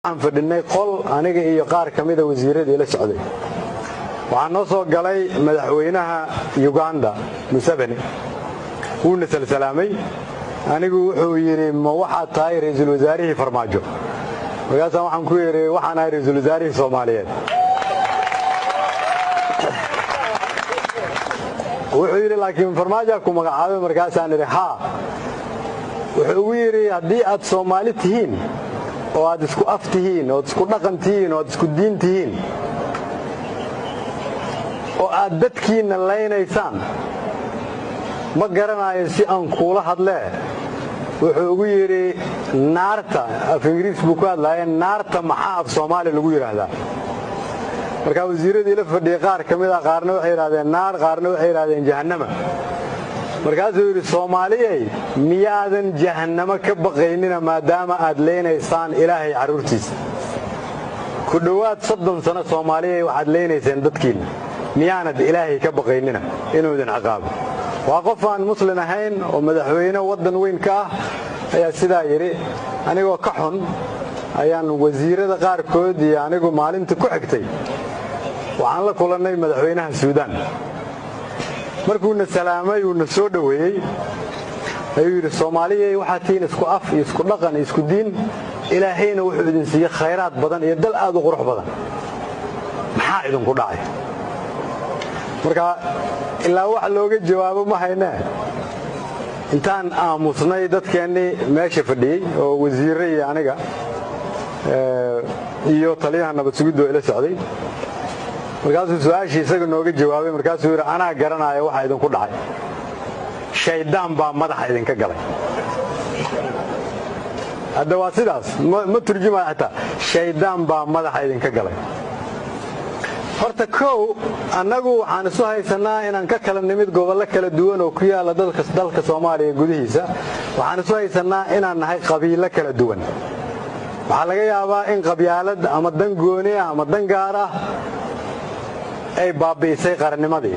waxaan fadhinay qol aniga iyo qaar kamid ah wasiiradii la socday waxaan noo soo galay madaxweynaha Uganda Museveni wuuna salaamay anigu wuxuu yiri ma waxa tahay ra'iisul wasaarihii Farmaajo markaas waxaan ku yeeray waxaan ahay ra'iisul wasaarihii Soomaaliyeed wuxuu yiri laakiin Farmaajo ku magacaabay markaas aan yiri ha wuxuu yiri haddii aad Soomaali tihiin oo aad isku aftihiin oo isku dhaqan tihiin oo isku diin tihiin oo aad dadkiina leenaysaan ma garanayo si aan kula hadlee wuxuu ugu yiri naarta af Ingiriis buu ku hadlaayay naarta maxaa af Soomaali lagu yiraahdaa marka wasiiradii la fadhiyay qaar kamid ah qaarna waxay yiraahdeen naar qaarna waxay yiraahdeen jahannama markaas uu yiri Soomaaliyay miyaadan jahannama ka baqaynina maadaama aad leenaysaan Ilaahay caruurtiisa ku dhawaad 30 sano Soomaaliyay waxaad leenayseen dadkiina miyaanad Ilaahay ka baqaynina inuu idin ciqaabo waa qof aan muslim ahayn oo madaxweyne wadan weyn ka ah ayaa sidaa yiri anigoo ka xun ayaan wasiirada qaar kood iyo anigu maalinta ku xigtay waxaan la kulanay madaxweynaha Suudaan markuu na salaamay uu na soo dhaweeyay ayuu yiri Soomaaliyeey waxa tiin isku af iyo isku dhaqan iyo isku diin Ilaahayna wuxuu idin siiyay khayraad badan iyo dal aad u qurux badan maxaa idin ku dhacay marka ilaa wax looga jawaabo ma hayna intaan aamusnay dadkeenii meesha fadhiyay oo wasiirro iyo aniga iyo taliyaha nabad sugidda ila socday markaasuu su'aashii isaga nooga jawaabay markaasuu yiri anaa garanaayo waxa idin ku dhacay shaydaan baa madaxa idin ka galay hadda waa sidaas ma turjumaa xataa shaydaan baa madaxa idin ka galay horta koow annagu waxaan isu haysanaa inaan ka kala nimid gobollo kala duwan oo ku yaala dalka Soomaaliya gudihiisa waxaan isu haysanaa inaan nahay qabiilo kala duwan waxa laga yaabaa in qabyaalad ama dan gooni ah ama dan gaar ah ay baabi'isay qarannimadii